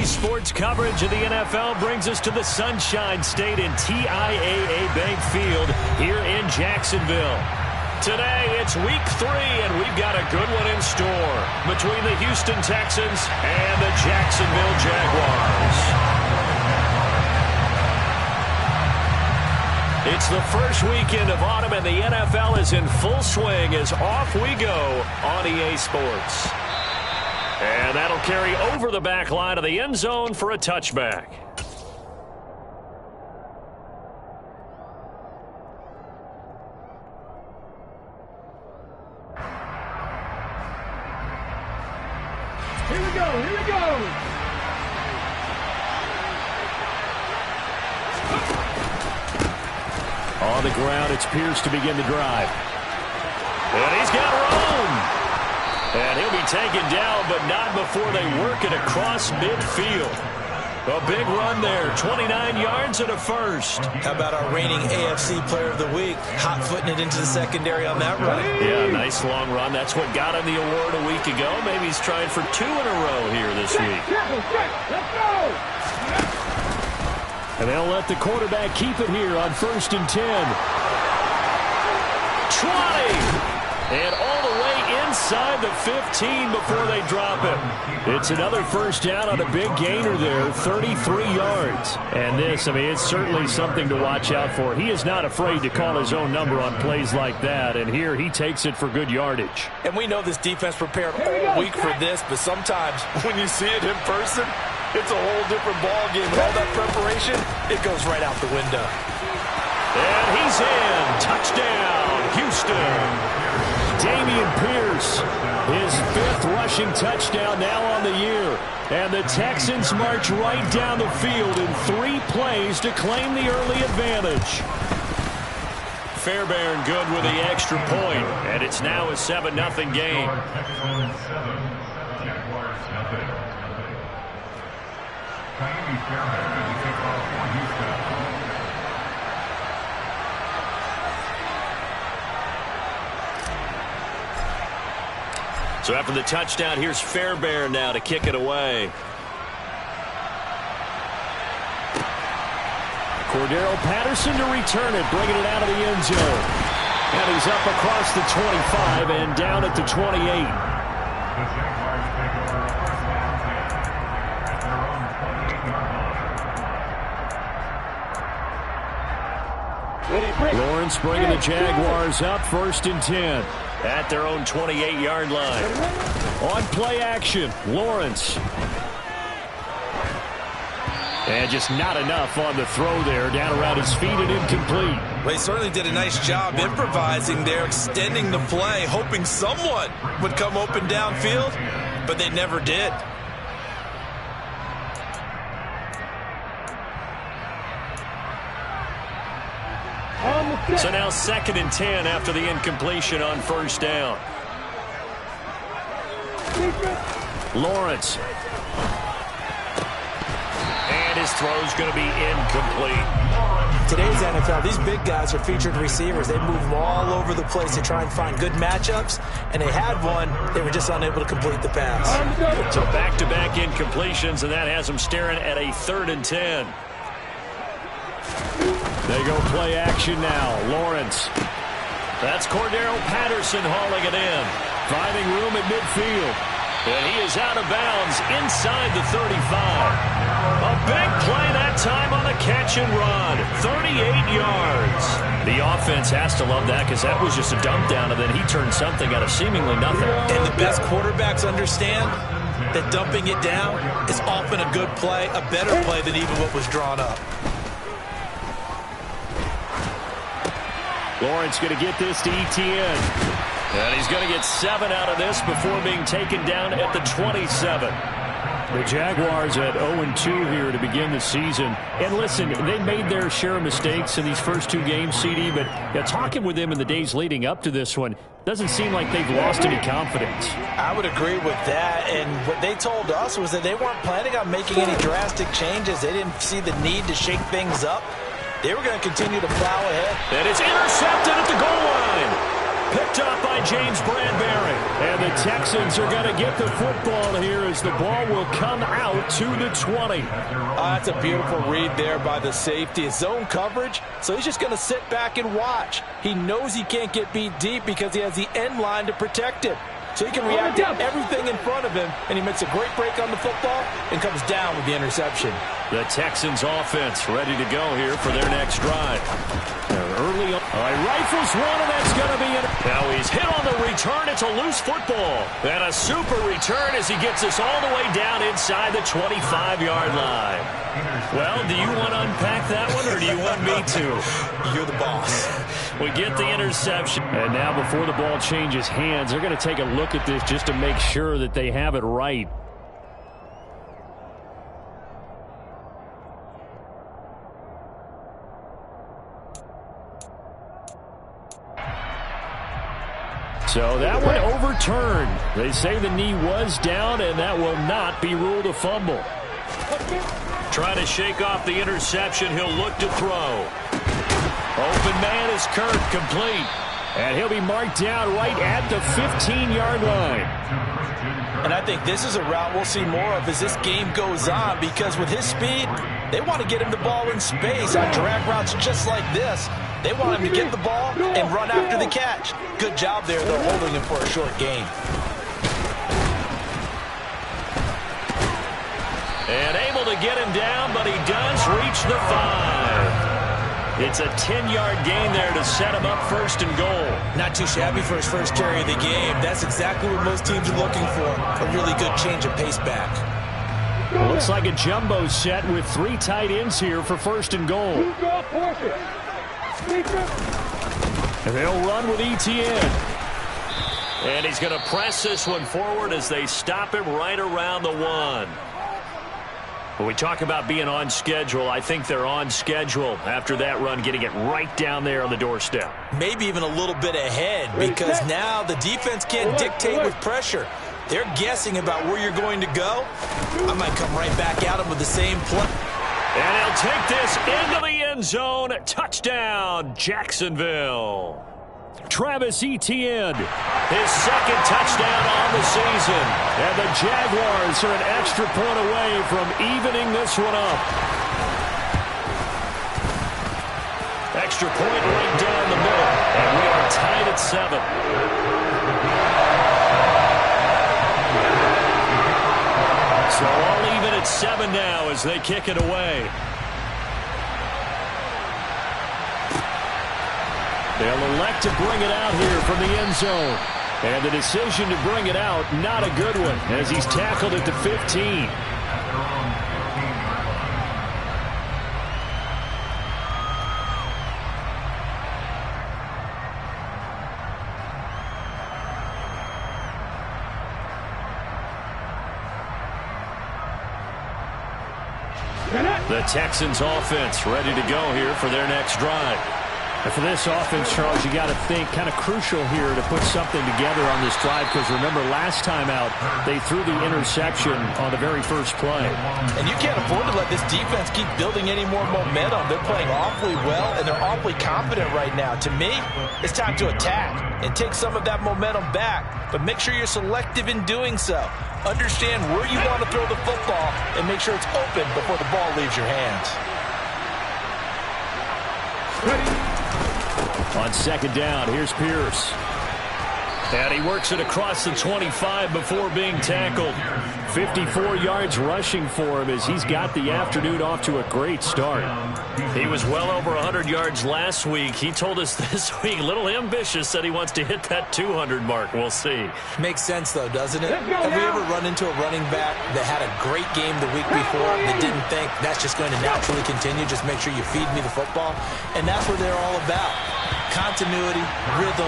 Daily sports coverage of the NFL brings us to the Sunshine State in TIAA Bank Field here in Jacksonville. Today, it's week 3, and we've got a good one in store between the Houston Texans and the Jacksonville Jaguars. It's the first weekend of autumn, and the NFL is in full swing as off we go on EA Sports. And that'll carry over the back line of the end zone for a touchback. Here we go, here we go. On the ground, it's Pierce to begin the drive. And he's got room. And he'll be taken down, but not before they work it across midfield. A big run there, 29 yards and a first. How about our reigning AFC Player of the Week, hot-footing it into the secondary on that run? Yeah, nice long run. That's what got him the award a week ago. Maybe he's trying for 2 in a row here this week. Let's go! And they'll let the quarterback keep it here on 1st and 10. 20! And all the way inside the 15 before they drop it. It's another first down on a big gainer there, 33 yards. And this, I mean, it's certainly something to watch out for. He is not afraid to call his own number on plays like that. And here he takes it for good yardage. And we know this defense prepared all week for this, but sometimes when you see it in person, it's a whole different ball game. With all that preparation, it goes right out the window. And he's in. Touchdown, Houston. Dameon Pierce, his 5th rushing touchdown now on the year. And the Texans march right down the field in 3 plays to claim the early advantage. Fairbairn good with the extra point, and it's now a 7-0 game. Texans 7, Jaguars nothing. Fairbairn is the kickoff for Houston. So after the touchdown, here's Fairbairn now to kick it away. Cordero Patterson to return it, bringing it out of the end zone. And he's up across the 25 and down at the 28. The Jaguars take over first down at their own 28-yard line. Lawrence bringing the Jaguars up 1st and 10 at their own 28-yard line. On play action, Lawrence. And just not enough on the throw there, down around his feet and incomplete. Well, he certainly did a nice job improvising there, extending the play, hoping someone would come open downfield, but they never did. So now 2nd and 10 after the incompletion on 1st down. Lawrence. And his throw's going to be incomplete. Today's NFL, these big guys are featured receivers. They move all over the place to try and find good matchups, and they had one. They were just unable to complete the pass. So back-to-back incompletions, and that has them staring at a 3rd and 10. They go play action now. Lawrence. That's Cordero Patterson hauling it in. Finding room at midfield. And he is out of bounds inside the 35. A big play that time on the catch and run. 38 yards. The offense has to love that because that was just a dump down, and then he turned something out of seemingly nothing. And the best quarterbacks understand that dumping it down is often a good play, a better play than even what was drawn up. Lawrence going to get this to Etienne. And he's going to get 7 out of this before being taken down at the 27. The Jaguars at 0-2 here to begin the season. And listen, they made their share of mistakes in these first 2 games, CD, but talking with them in the days leading up to this one, doesn't seem like they've lost any confidence. I would agree with that, and what they told us was that they weren't planning on making any drastic changes. They didn't see the need to shake things up. They were going to continue to plow ahead. And it's intercepted at the goal line. Picked up by James Bradbury. And the Texans are going to get the football here as the ball will come out to the 20. That's a beautiful read there by the safety. It's zone coverage, so he's just going to sit back and watch. He knows he can't get beat deep because he has the end line to protect him. So he can react to everything in front of him, and he makes a great break on the football and comes down with the interception. The Texans offense ready to go here for their next drive. They're early on. All right, rifles one, and that's going to be it. Now he's hit on the return. It's a loose football. And a super return as he gets us all the way down inside the 25-yard line. Well, do you want to unpack that one, or do you want me to? You're the boss. We get the interception. And now before the ball changes hands, they're going to take a look at this just to make sure that they have it right. So that one overturned. They say the knee was down, and that will not be ruled a fumble. Trying to shake off the interception. He'll look to throw. Open man is Kirk, complete. And he'll be marked down right at the 15-yard line. And I think this is a route we'll see more of as this game goes on, because with his speed, they want to get him the ball in space on drag routes just like this. They want him to get the ball and run after the catch. Good job there, though, holding him for a short gain. And able to get him down, but he does reach the 5. It's a 10-yard gain there to set him up first and goal. Not too shabby for his first carry of the game. That's exactly what most teams are looking for. A really good change of pace back. Looks like a jumbo set with 3 tight ends here for first and goal. And they'll run with ETN. And he's going to press this one forward as they stop him right around the 1. When we talk about being on schedule, I think they're on schedule after that run, getting it right down there on the doorstep. Maybe even a little bit ahead, because now the defense can't dictate with pressure. They're guessing about where you're going to go. I might come right back at them with the same play. And he'll take this into the end zone. Touchdown, Jacksonville. Travis Etienne, his second touchdown on the season. And the Jaguars are an extra point away from evening this one up. Extra point right down the middle. And we are tied at 7. So all even at 7 now as they kick it away. They'll elect to bring it out here from the end zone. And the decision to bring it out, not a good one, as he's tackled at the 15. The Texans offense ready to go here for their next drive. And for this offense, Charles, you got to think kind of crucial here to put something together on this drive, because remember last time out they threw the interception on the very first play. And you can't afford to let this defense keep building any more momentum. They're playing awfully well, and they're awfully confident right now. To me, it's time to attack and take some of that momentum back, but make sure you're selective in doing so. Understand where you want to throw the football and make sure it's open before the ball leaves your hands. On second down, here's Pierce. And he works it across the 25 before being tackled. 54 yards rushing for him as he's got the afternoon off to a great start. He was well over 100 yards last week. He told us this week, a little ambitious, said he wants to hit that 200 mark. We'll see. Makes sense, though, doesn't it? Have we ever run into a running back that had a great game the week before that didn't think that's just going to naturally continue? Just make sure you feed me the football. And that's what they're all about. Continuity, rhythm,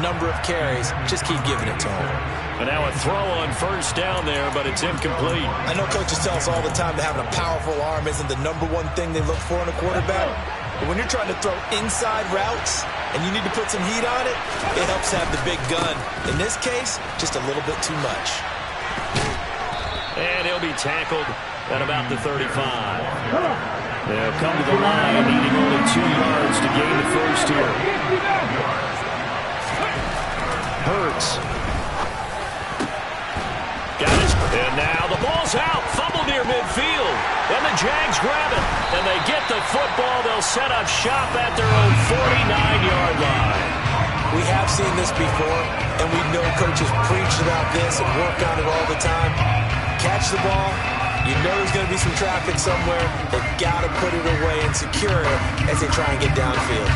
number of carries. Just keep giving it to them. And now a throw on first down there, but it's incomplete. I know coaches tell us all the time that having a powerful arm isn't the number one thing they look for in a quarterback. But when you're trying to throw inside routes and you need to put some heat on it, it helps have the big gun. In this case, just a little bit too much. And he'll be tackled at about the 35. They'll come to the line, needing only 2 yards to gain the first here. Hurts. Got his, and now the ball's out. Fumble near midfield. And the Jags grab it. And they get the football. They'll set up shop at their own 49-yard line. We have seen this before, and we know coaches preach about this and work on it all the time. Catch the ball. You know there's going to be some traffic somewhere. They've got to put it away and secure it as they try and get downfield.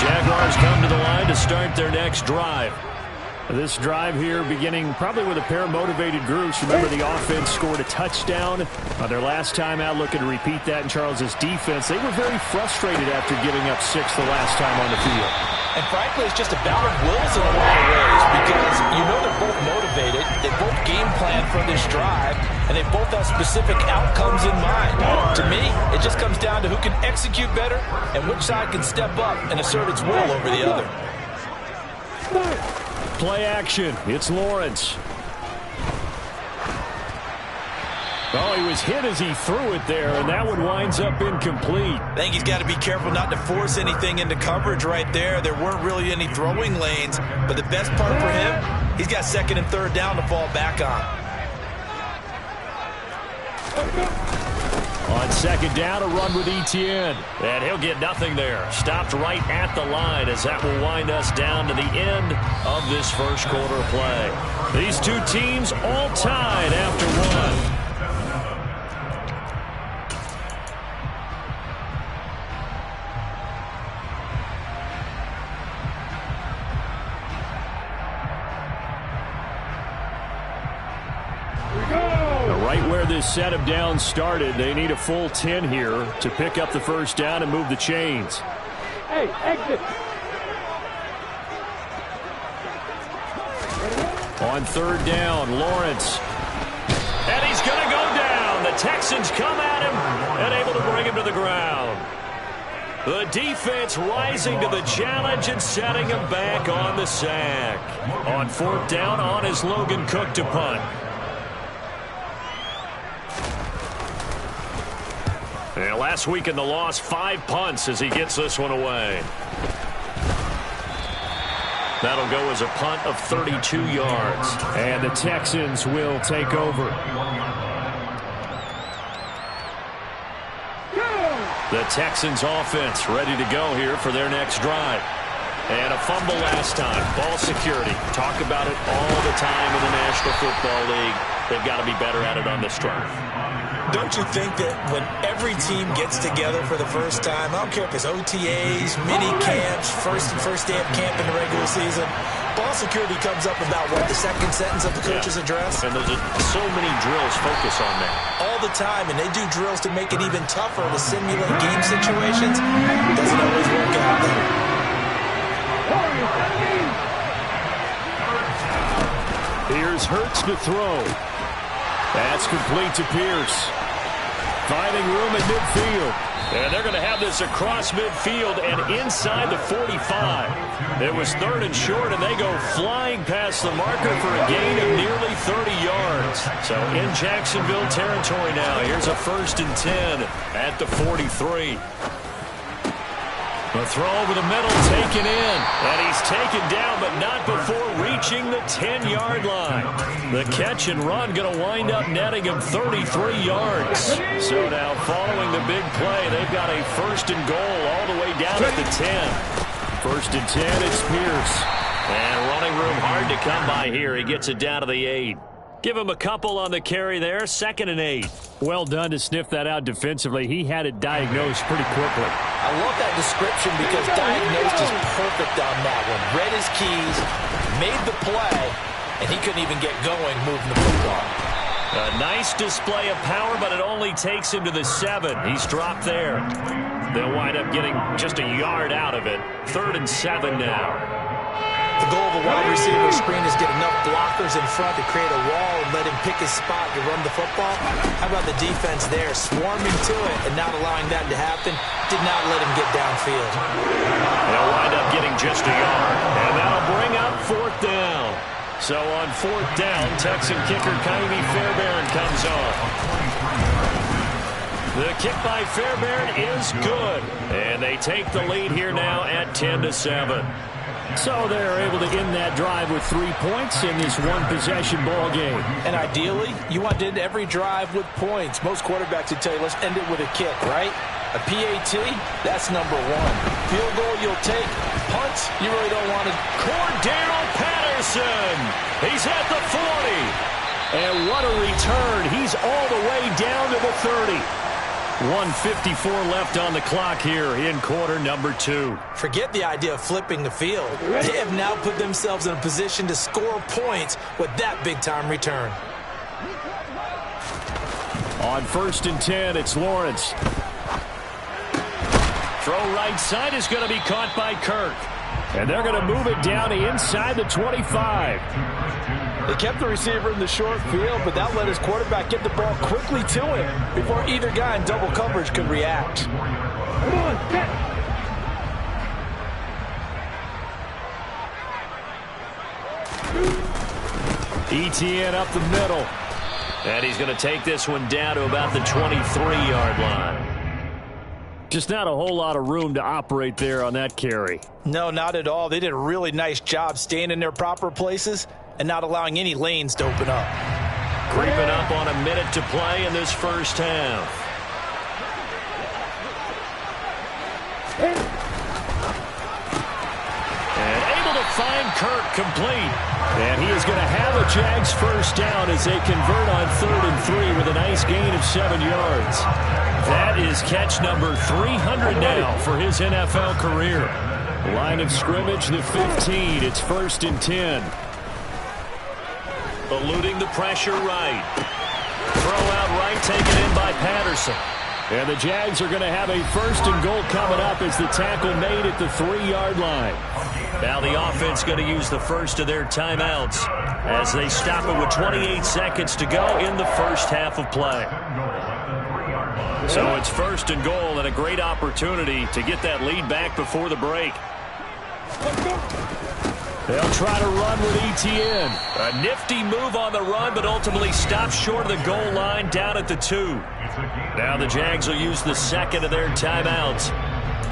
Jaguars come to the line to start their next drive. This drive here beginning probably with a pair of motivated groups. Remember, the offense scored a touchdown on their last time out, looking to repeat that in Charles's defense. They were very frustrated after giving up 6 the last time on the field. And frankly, it's just a battle of wills in a lot of ways because you know they're both motivated. They both game plan for this drive, and they both have specific outcomes in mind. To me, it just comes down to who can execute better and which side can step up and assert its will over the other. Play action. It's Lawrence. Oh, he was hit as he threw it there, and that one winds up incomplete. I think he's got to be careful not to force anything into coverage right there. There weren't really any throwing lanes, but the best part for him, he's got 2nd and 3rd down to fall back on. On 2nd down, a run with Etienne. And he'll get nothing there. Stopped right at the line as that will wind us down to the end of this first quarter play. These two teams all tied after one. Right where this set of downs started, they need a full 10 here to pick up the first down and move the chains. Hey, exit. On 3rd down, Lawrence. And he's going to go down. The Texans come at him and able to bring him to the ground. The defense rising to the challenge and setting him back on the sack. On 4th down, on is Logan Cook to punt. And last week in the loss, 5 punts as he gets this one away. That'll go as a punt of 32 yards. And the Texans will take over. The Texans offense ready to go here for their next drive. And a fumble last time. Ball security. Talk about it all the time in the National Football League. They've got to be better at it on this drive. Don't you think that when every team gets together for the first time, I don't care if it's OTAs, mini camps, first day of camp in the regular season, ball security comes up about, what, the 2nd sentence of the coach's address? And there's so many drills focus on that. All the time, and they do drills to make it even tougher to simulate game situations. Doesn't always work out, though. Here's Hurts to throw. That's complete to Pierce. Finding room at midfield. And they're going to have this across midfield and inside the 45. It was 3rd and short, and they go flying past the marker for a gain of nearly 30 yards. So in Jacksonville territory now. Here's a 1st and 10 at the 43. The throw over the middle taken in. And he's taken down, but not before reaching the 10-yard line. The catch and run going to wind up netting him 33 yards. So now following the big play, they've got a 1st and goal all the way down at the 10. 1st and 10, it's Pierce. And running room hard to come by here. He gets it down to the 8. Give him a couple on the carry there. 2nd and 8. Well done to sniff that out defensively. He had it diagnosed pretty quickly. I love that description because diagnosed is perfect on that one. Read his keys, made the play, and he couldn't even get going moving the football. A nice display of power, but it only takes him to the 7. He's dropped there. They'll wind up getting just a yard out of it. 3rd and 7 now. The goal of a wide receiver screen is get enough blockers in front to create a wall and let him pick his spot to run the football. How about the defense there, swarming to it and not allowing that to happen? Did not let him get downfield. They'll wind up getting just a yard, and that'll bring up 4th down. So on 4th down, Texan kicker Kaimi Fairbairn comes on. The kick by Fairbairn is good. And they take the lead here now at 10-7. So they're able to end that drive with 3 points in this one-possession ball game. And ideally, you want to end every drive with points. Most quarterbacks would tell you, let's end it with a kick, right? A PAT, that's number one. Field goal you'll take. Punts, you really don't want to. Cordero Patterson. He's at the 40. And what a return. He's all the way down to the 30. 1:54 left on the clock here in quarter number 2. Forget the idea of flipping the field. They have now put themselves in a position to score points with that big-time return. On 1st and 10, it's Lawrence. Throw right side is going to be caught by Kirk. And they're going to move it down to inside the 25. They kept the receiver in the short field, but that let his quarterback get the ball quickly to him before either guy in double coverage could react. Come on, get. ETN up the middle. And he's going to take this one down to about the 23-yard line. Just not a whole lot of room to operate there on that carry. No, not at all. They did a really nice job staying in their proper places and not allowing any lanes to open up. Creeping up on a minute to play in this first half. And able to find Kirk complete. And he is going to have a Jags first down as they convert on 3rd and 3 with a nice gain of 7 yards. That is catch number 300 now for his NFL career. Line of scrimmage, the 15. It's 1st and 10. Eluding the pressure right. Throw out right, taken in by Patterson. And the Jags are going to have a 1st and goal coming up as the tackle made at the 3-yard line. Now the offense going to use the first of their timeouts as they stop it with 28 seconds to go in the first half of play. So it's 1st and goal and a great opportunity to get that lead back before the break. They'll try to run with ETN. A nifty move on the run, but ultimately stops short of the goal line down at the 2. Now the Jags will use the second of their timeouts.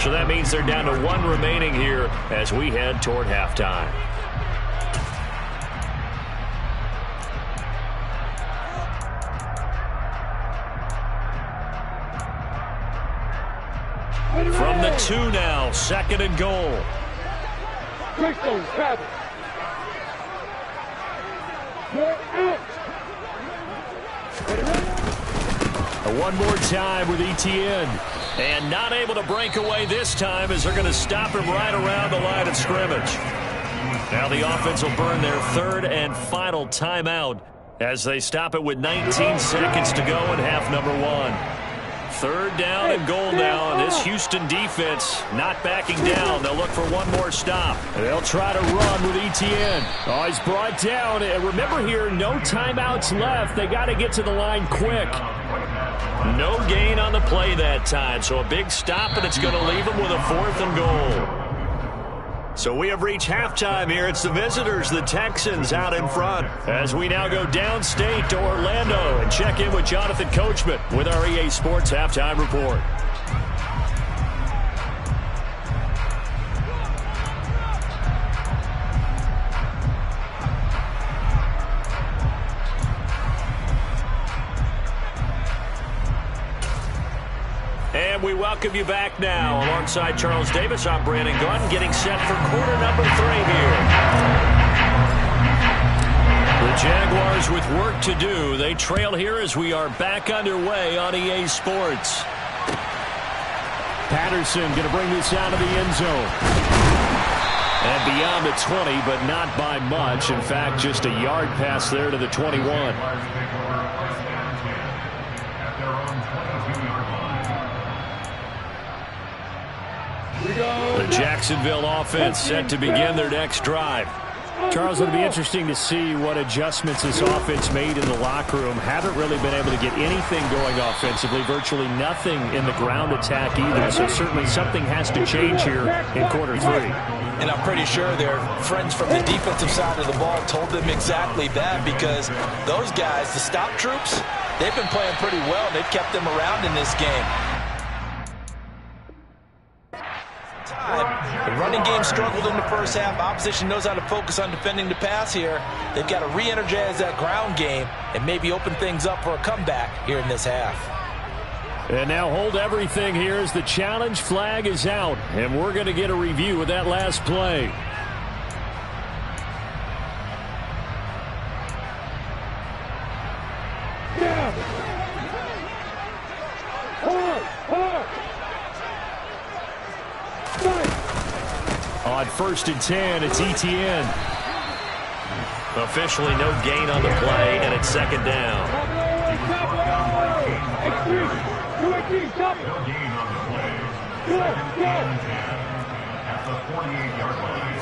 So that means they're down to 1 remaining here as we head toward halftime. From the 2 now, 2nd and goal. One more time with ETN. And not able to break away this time as they're going to stop him right around the line of scrimmage. Now the offense will burn their 3rd and final timeout as they stop it with 19 seconds to go in half number 1. 3rd down and goal now, and this Houston defense not backing down. They'll look for one more stop. They'll try to run with ETN. Oh, he's brought down. And remember here, no timeouts left. They got to get to the line quick. No gain on the play that time, so a big stop, and it's going to leave them with a 4th and goal. So we have reached halftime here. It's the visitors, the Texans, out in front. As we now go downstate to Orlando and check in with Jonathan Coachman with our EA Sports Halftime Report. And we welcome you back now. Alongside Charles Davis, I'm Brandon Gordon, getting set for quarter number 3 here. The Jaguars with work to do. They trail here as we are back underway on EA Sports. Patterson going to bring this out of the end zone. And beyond the 20, but not by much. In fact, just a yard pass there to the 21. The Jacksonville offense set to begin their next drive. Charles, it'll be interesting to see what adjustments this offense made in the locker room. Haven't really been able to get anything going offensively. Virtually nothing in the ground attack either. So certainly something has to change here in quarter 3. And I'm pretty sure their friends from the defensive side of the ball told them exactly that, because those guys, the stop troops, they've been playing pretty well. They've kept them around in this game. The running game struggled in the first half. Opposition knows how to focus on defending the pass here. They've got to re-energize that ground game and maybe open things up for a comeback here in this half. And now hold everything here as the challenge flag is out. And we're going to get a review of that last play. On 1st and 10, it's Etienne. Officially no gain on the play, and it's 2nd down. No gain on the play. 2nd and 10 at the 48-yard line.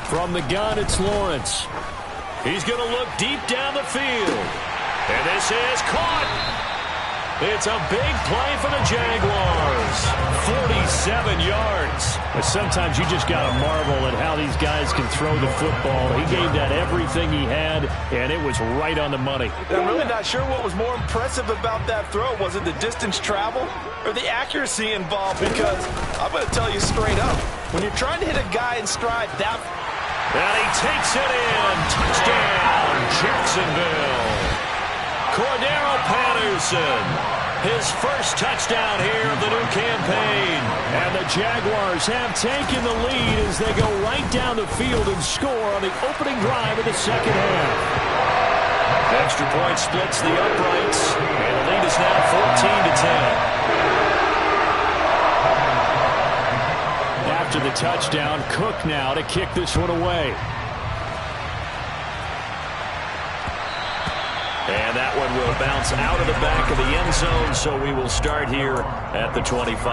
From the gun, it's Lawrence. He's going to look deep down the field. And this is caught. It's a big play for the Jaguars. 47 yards. But sometimes you just got to marvel at how these guys can throw the football. He gave that everything he had, and it was right on the money. I'm really not sure what was more impressive about that throw. Was it the distance travel or the accuracy involved? Because I'm going to tell you straight up, when you're trying to hit a guy in stride, that... And he takes it in. Touchdown, Jacksonville. Cordero Patterson, his first touchdown here of the new campaign. And the Jaguars have taken the lead as they go right down the field and score on the opening drive of the second half. Extra point splits the uprights, and the lead is now 14-10. After the touchdown, Cook now to kick this one away. And that one will bounce out of the back of the end zone, so we will start here at the 25.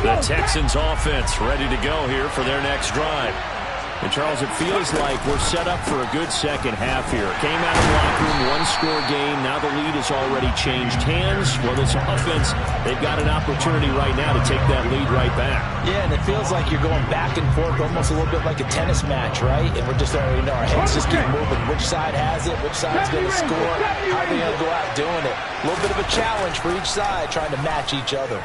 The Texans offense ready to go here for their next drive. And, Charles, it feels like we're set up for a good second half here. Came out of the locker room, one-score game. Now the lead has already changed hands. Well, this offense, they've got an opportunity right now to take that lead right back. Yeah, and it feels like you're going back and forth almost a little bit like a tennis match, right? And we're just already know our heads just keep moving. Which side has it? Which side's going to score? How are they going to go out doing it? A little bit of a challenge for each side trying to match each other.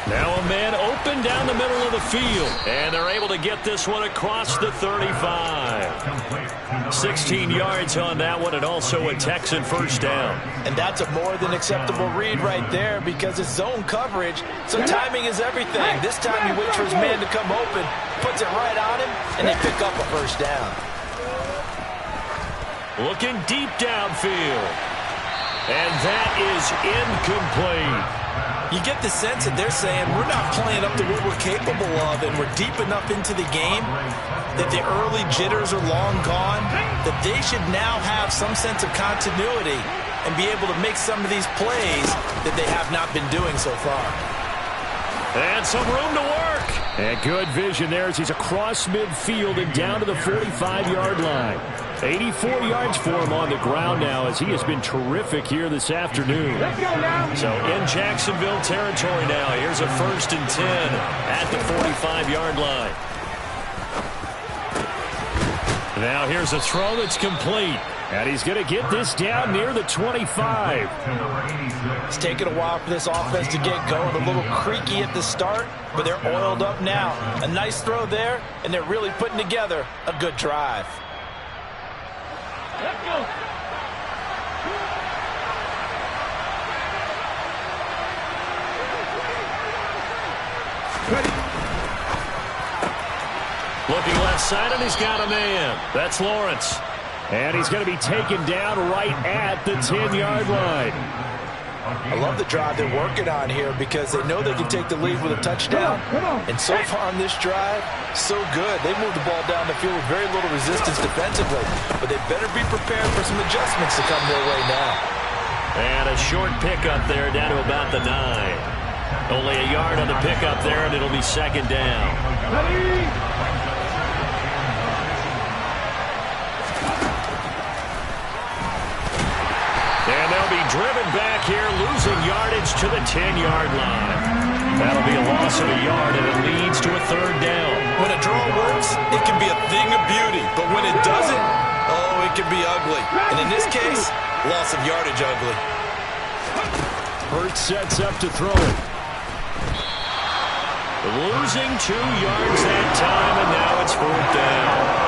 Now a man open down the middle of the field. And they're able to get this one across the 35. 16 yards on that one, and also a Texan first down. And that's a more than acceptable read right there because it's zone coverage, so timing is everything. This time he waits for his man to come open, puts it right on him, and they pick up a first down. Looking deep downfield. And that is incomplete. You get the sense that they're saying we're not playing up to what we're capable of, and we're deep enough into the game that the early jitters are long gone, that they should now have some sense of continuity and be able to make some of these plays that they have not been doing so far. And some room to work. And good vision there as he's across midfield and down to the 45-yard line. 84 yards for him on the ground now as he has been terrific here this afternoon. So in Jacksonville territory now. Here's a 1st and 10 at the 45-yard line. Now here's a throw that's complete. And he's going to get this down near the 25. It's taken a while for this offense to get going. A little creaky at the start, but they're oiled up now. A nice throw there, and they're really putting together a good drive. Let's go. Looking left side, and he's got a man. That's Lawrence. And he's going to be taken down right at the 10-yard line. I love the drive they're working on here because they know they can take the lead with a touchdown. And so far on this drive, so good. They moved the ball down the field with very little resistance defensively. But they better be prepared for some adjustments to come their way now. And a short pickup there down to about the 9. Only a yard on the pickup there, and it'll be 2nd down. And they'll be driven back here, losing yardage to the 10-yard line. That'll be a loss of a yard, and it leads to a thing of beauty, but when it doesn't, oh, it can be ugly. And in this case, loss of yardage ugly. Hurts sets up to throw it. Losing 2 yards that time, and now it's 4th down.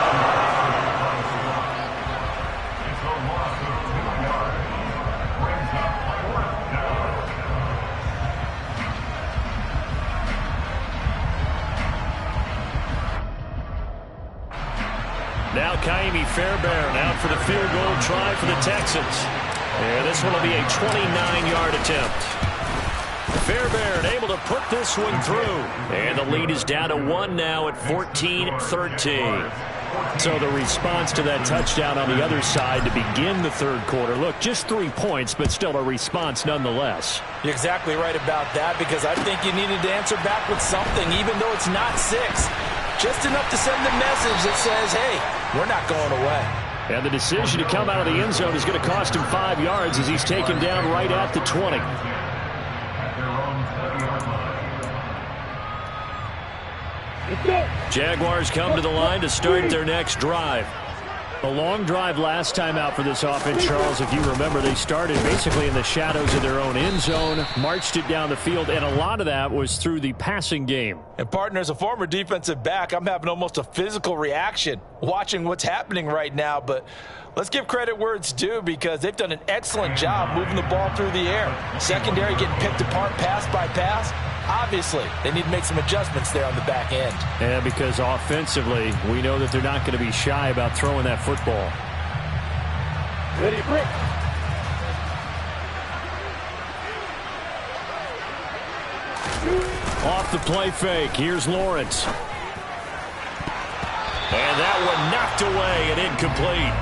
Now Kaimi Fairbairn out for the field goal try for the Texans. And this one will be a 29-yard attempt. Fairbairn able to put this one through. And the lead is down to 1 now at 14-13. So the response to that touchdown on the other side to begin the 3rd quarter. Look, just 3 points, but still a response nonetheless. You're exactly right about that, because I think you needed to answer back with something, even though it's not 6. Just enough to send the message that says, hey, we're not going away. And the decision to come out of the end zone is going to cost him 5 yards as he's taken down right at the 20. Jaguars come to the line to start their next drive. A long drive last time out for this offense, Charles. If you remember, they started basically in the shadows of their own end zone, marched it down the field, and a lot of that was through the passing game. And, partner, as a former defensive back, I'm having almost a physical reaction watching what's happening right now. But let's give credit where it's due, because they've done an excellent job moving the ball through the air. Secondary getting picked apart pass by pass. Obviously, they need to make some adjustments there on the back end. Yeah, because offensively, we know that they're not going to be shy about throwing that football. Ready, break. Off the play fake, here's Lawrence. And that one knocked away and incomplete.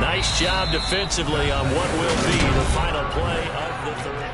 Nice job defensively on what will be the final play of the 3rd.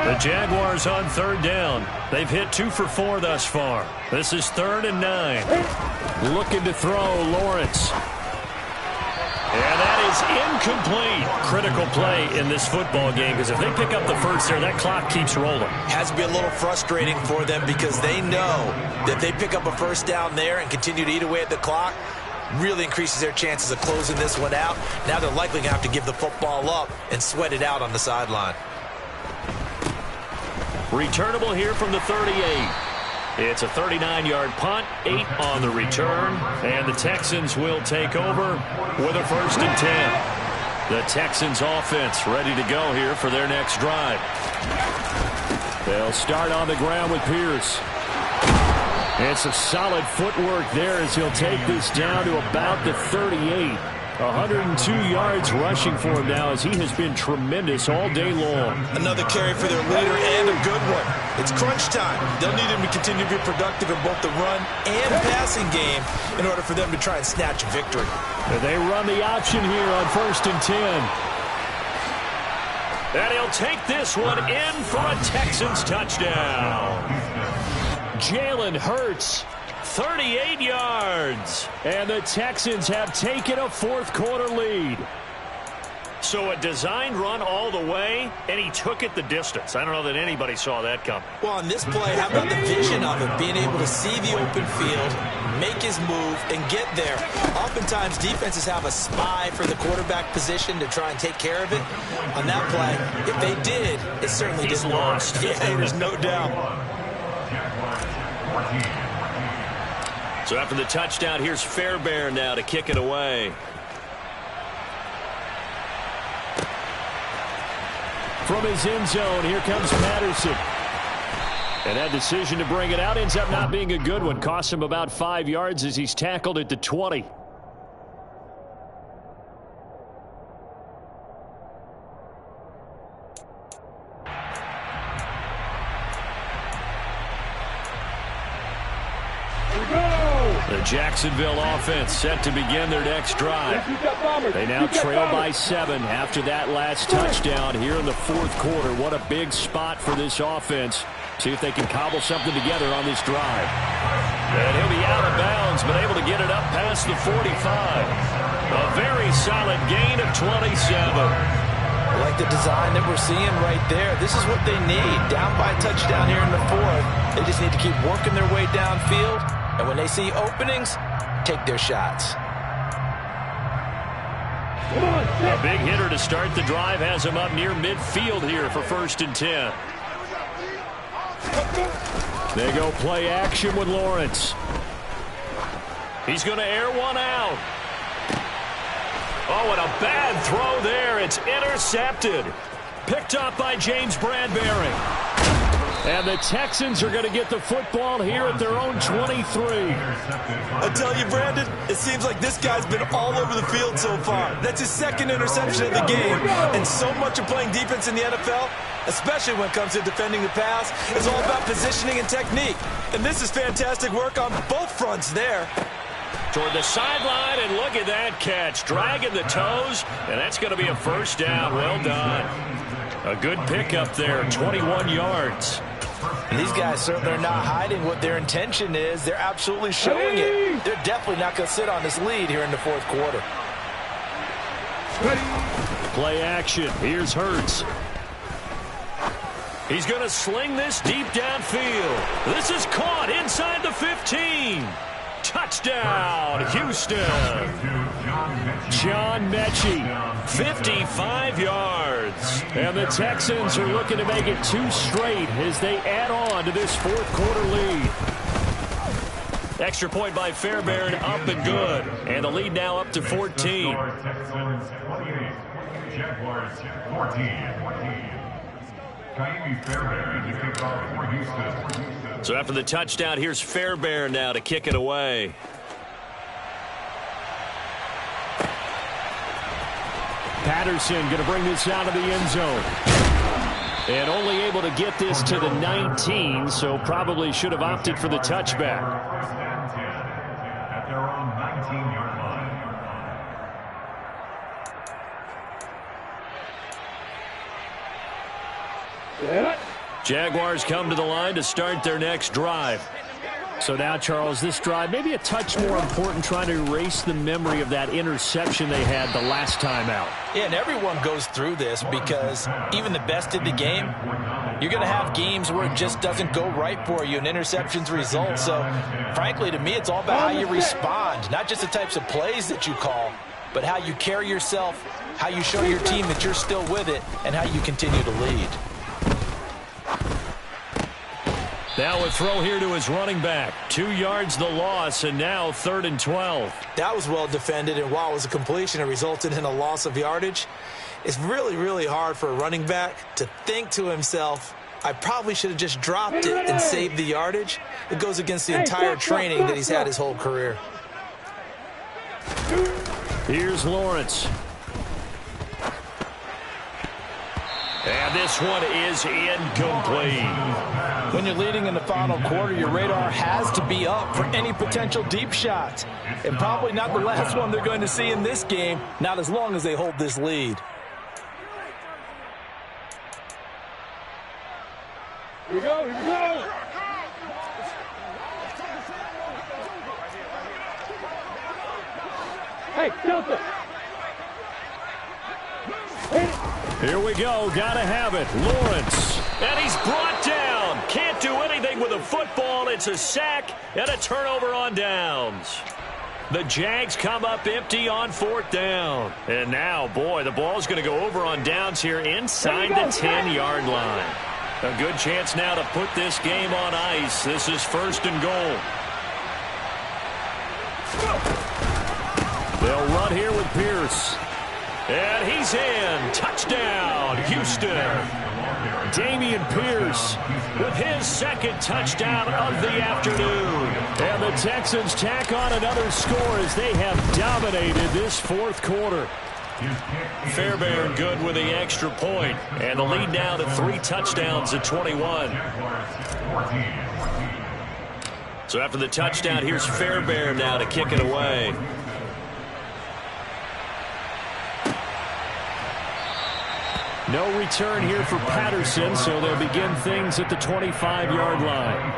The Jaguars on 3rd down. They've hit 2 for 4 thus far. This is 3rd and 9. Looking to throw, Lawrence. And that is incomplete. Critical play in this football game, because if they pick up the first there, that clock keeps rolling. Has to be a little frustrating for them, because they know that if they pick up a first down there and continue to eat away at the clock, really increases their chances of closing this one out. Now they're likely going to have to give the football up and sweat it out on the sideline. Returnable here from the 38. It's a 39-yard punt, 8 on the return, and the Texans will take over with a 1st and 10. The Texans offense ready to go here for their next drive. They'll start on the ground with Pierce. And some solid footwork there as he'll take this down to about the 38. 102 yards rushing for him now, as he has been tremendous all day long. Another carry for their leader, and a good one. It's crunch time. They'll need him to continue to be productive in both the run and passing game in order for them to try and snatch a victory. And they run the option here on 1st and 10. And he'll take this one in for a Texans touchdown. Jalen Hurts, 38 yards. And the Texans have taken a 4th quarter lead. So a designed run all the way, and he took it the distance. I don't know that anybody saw that coming. Well, on this play, how about the vision of it? Being able to see the open field, make his move, and get there. Oftentimes, defenses have a spy for the quarterback position to try and take care of it. On that play, if they did, it certainly didn't work. Yeah, there's no doubt. So after the touchdown, here's Fairbairn now to kick it away. From his end zone, here comes Patterson. And that decision to bring it out ends up not being a good one. Costs him about 5 yards as he's tackled at the 20. Here we go. The Jacksonville offense set to begin their next drive. They now trail by 7 after that last touchdown here in the fourth quarter. What a big spot for this offense. See if they can cobble something together on this drive. And he'll be out of bounds, but able to get it up past the 45. A very solid gain of 27. Like the design that we're seeing right there. This is what they need. Down by a touchdown here in the fourth. They just need to keep working their way downfield. And when they see openings, take their shots. A big hitter to start the drive has him up near midfield here for 1st and 10. They go play action with Lawrence. He's going to air one out. Oh, and a bad throw there. It's intercepted. Picked up by James Bradbury. And the Texans are going to get the football here at their own 23. I tell you, Brandon, it seems like this guy's been all over the field so far. That's his 2nd interception of the game. And so much of playing defense in the NFL, especially when it comes to defending the pass, is all about positioning and technique. And this is fantastic work on both fronts there. Toward the sideline, and look at that catch. Dragging the toes, and that's going to be a 1st down. Well done. A good pickup there, 21 yards. And these guys certainly are not hiding what their intention is. They're absolutely showing it. They're definitely not going to sit on this lead here in the fourth quarter. Play action. Here's Hurts. He's going to sling this deep downfield. This is caught inside the 15. Touchdown, Houston. John Mechie, 55 yards. And the Texans are looking to make it 2 straight as they add on to this fourth quarter lead. Extra point by Fairbairn, up and good. And the lead now up to 14. Jaguars 14. Fairbairn to kick off for Houston. So after the touchdown, here's Fairbairn now to kick it away. Patterson going to bring this out of the end zone. And only able to get this to the 19, so probably should have opted for the touchback. 1st and 10 at their own 19-yard line. Jaguars come to the line to start their next drive. So now, Charles, this drive maybe a touch more important, trying to erase the memory of that interception they had the last time out. Yeah, and everyone goes through this because even the best in the game, you're going to have games where it just doesn't go right for you and interceptions result. So, frankly, to me, it's all about how you respond, not just the types of plays that you call, but how you carry yourself, how you show your team that you're still with it, and how you continue to lead. Now a throw here to his running back. 2 yards the loss, and now 3rd and 12. That was well defended, and while it was a completion, it resulted in a loss of yardage. It's really, really hard for a running back to think to himself, I probably should have just dropped it and saved the yardage. It goes against the entire training that he's had his whole career. Here's Lawrence. And this one is incomplete. When you're leading in the final quarter, your radar has to be up for any potential deep shots. And probably not the last one they're going to see in this game, not as long as they hold this lead. Here we go, here we go. Hey, Delta. Here we go. Gotta have it. Lawrence. And he's brought down. Can't do anything with a football. It's a sack and a turnover on downs. The Jags come up empty on 4th down. And now, boy, the ball's going to go over on downs here inside the 10-yard line. A good chance now to put this game on ice. This is 1st and goal. They'll run here with Pierce. And he's in. Touchdown, Houston. Damian Pierce with his 2nd touchdown of the afternoon. And the Texans tack on another score as they have dominated this 4th quarter. Fairbairn good with the extra point. And the lead now to 3 touchdowns at 21. So after the touchdown, here's Fairbairn now to kick it away. No return here for Patterson, so they'll begin things at the 25-yard line.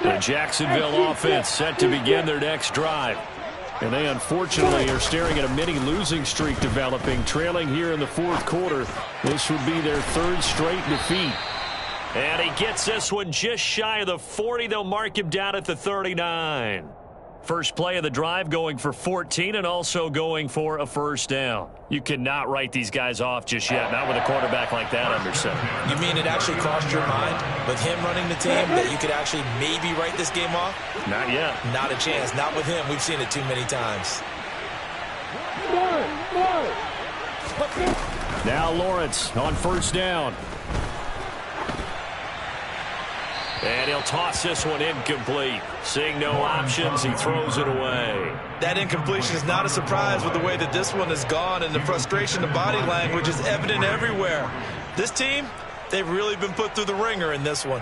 The Jacksonville offense set to begin their next drive. And they unfortunately are staring at a mini losing streak developing, trailing here in the fourth quarter. This would be their third straight defeat. And he gets this one just shy of the 40. They'll mark him down at the 39. First play of the drive going for 14 and also going for a first down. You cannot write these guys off just yet, not with a quarterback like that under center. You mean it actually crossed your mind with him running the team that you could actually maybe write this game off? Not yet. Not a chance. Not with him. We've seen it too many times. Now Lawrence on first down. And he'll toss this one incomplete. Seeing no options, he throws it away. That incompletion is not a surprise with the way that this one has gone, and the frustration, the body language is evident everywhere. This team, they've really been put through the ringer in this one.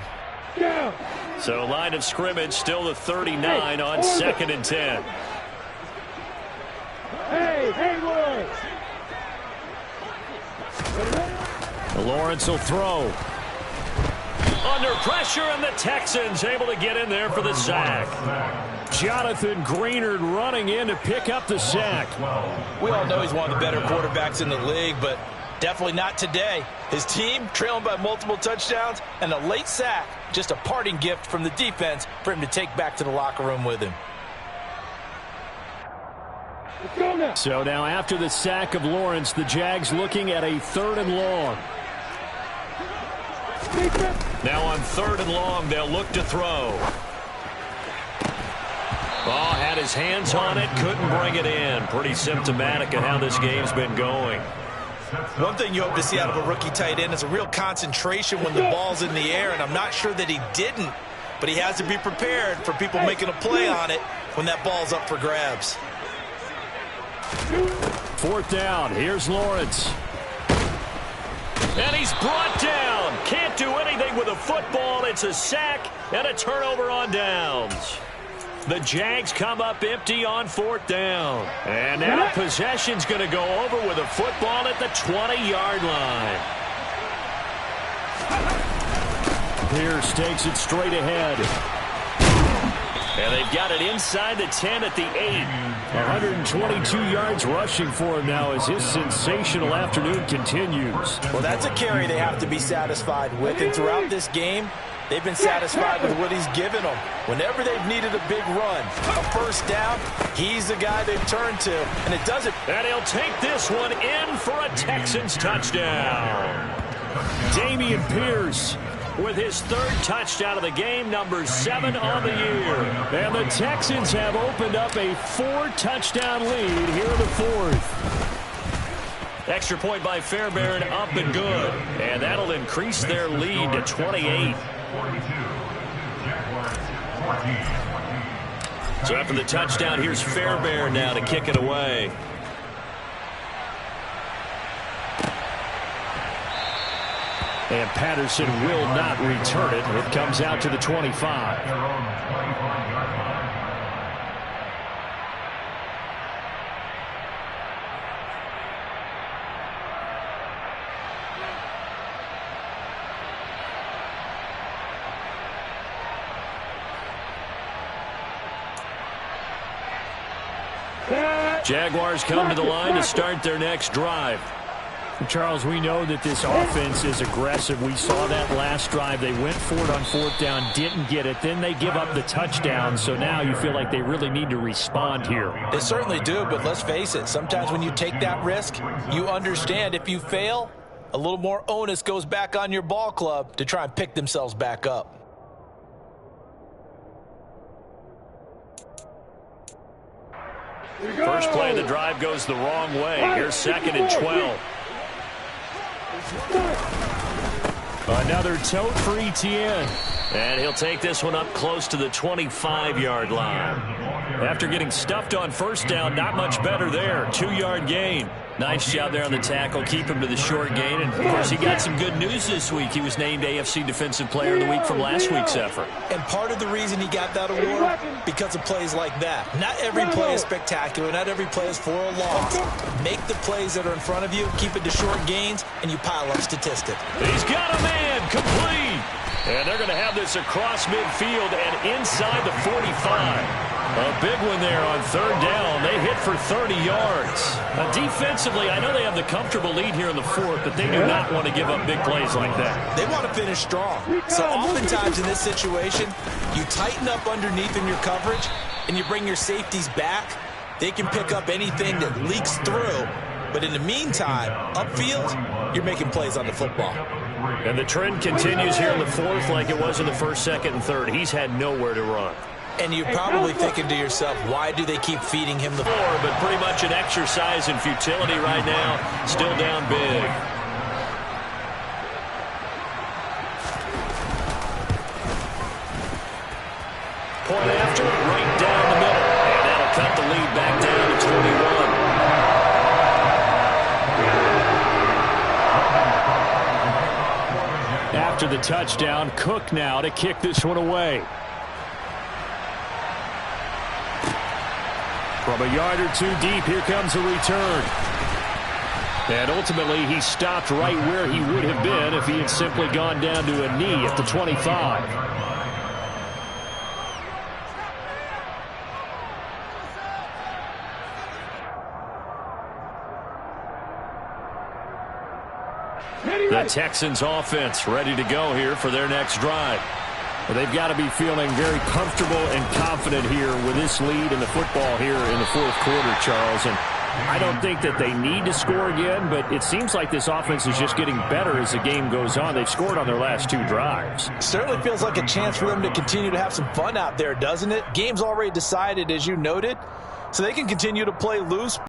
So line of scrimmage still the 39 on 2nd and 10. Hey, Lawrence will throw. Under pressure, and the Texans able to get in there for the sack. Jonathan Greenard running in to pick up the sack. We all know he's one of the better quarterbacks in the league, but definitely not today. His team trailing by multiple touchdowns and a late sack. Just a parting gift from the defense for him to take back to the locker room with him. So now after the sack of Lawrence, the Jags looking at a 3rd and long. Now on 3rd and long, they'll look to throw. Oh, had his hands on it, couldn't bring it in. Pretty symptomatic of how this game's been going. One thing you hope to see out of a rookie tight end is a real concentration when the ball's in the air, and I'm not sure that he didn't, but he has to be prepared for people making a play on it when that ball's up for grabs. 4th down, here's Lawrence. And he's brought down. Can't do anything with a football. It's a sack and a turnover on downs. The Jags come up empty on 4th down. And now possession's going to go over with a football at the 20-yard line. Pierce takes it straight ahead. And they've got it inside the 10 at the 8. 122 yards rushing for him now as his sensational afternoon continues. Well, that's a carry they have to be satisfied with. And throughout this game, they've been satisfied with what he's given them. Whenever they've needed a big run, a first down, he's the guy they've turned to. And it doesn't. And he'll take this one in for a Texans touchdown. Dameon Pierce with his 3rd touchdown of the game, number 7 on the year. And the Texans have opened up a 4-touchdown lead here in the 4th. Extra point by Fairbairn, up and good. And that'll increase their lead to 28. So after the touchdown, here's Fairbairn now to kick it away. And Patterson will not return it. It comes out to the 25. Jaguars come to the line to start their next drive. Charles, we know that this offense is aggressive. We saw that last drive. They went for it on 4th down, didn't get it. Then they give up the touchdown. So now you feel like they really need to respond here. They certainly do, but let's face it. Sometimes when you take that risk, you understand if you fail, a little more onus goes back on your ball club to try and pick themselves back up. First play of the drive goes the wrong way. Here's 2nd and 12. Another tote for Etienne. And he'll take this one up close to the 25-yard line. After getting stuffed on first down, not much better there. 2-yard gain. Nice job there on the tackle. Keep him to the short gain. And, of course, he got some good news this week. He was named AFC Defensive Player of the Week from last week's effort. And part of the reason he got that award, because of plays like that. Not every play is spectacular. Not every play is for a loss. Make the plays that are in front of you, keep it to short gains, and you pile up statistics. He's got a man complete. And they're going to have this across midfield and inside the 45. A big one there on third down. They hit for 30 yards. Defensively, I know they have the comfortable lead here in the fourth, but they do not want to give up big plays like that. They want to finish strong. So oftentimes in this situation, you tighten up underneath in your coverage, and you bring your safeties back. They can pick up anything that leaks through. But in the meantime, upfield, you're making plays on the football. And the trend continues here in the fourth like it was in the first, second, and third. He's had nowhere to run. And you're probably thinking to yourself, why do they keep feeding him the ball? But pretty much an exercise in futility right now. Still down big. Point after, right down the middle. And that'll cut the lead back down to 21. After the touchdown, Cook now to kick this one away. From a yard or two deep, here comes a return. And ultimately, he stopped right where he would have been if he had simply gone down to a knee at the 25. The Texans offense ready to go here for their next drive. Well, they've got to be feeling very comfortable and confident here with this lead in the football here in the fourth quarter, Charles. And I don't think that they need to score again, but it seems like this offense is just getting better as the game goes on. They've scored on their last two drives. Certainly feels like a chance for them to continue to have some fun out there, doesn't it? Game's already decided, as you noted, so they can continue to play loose.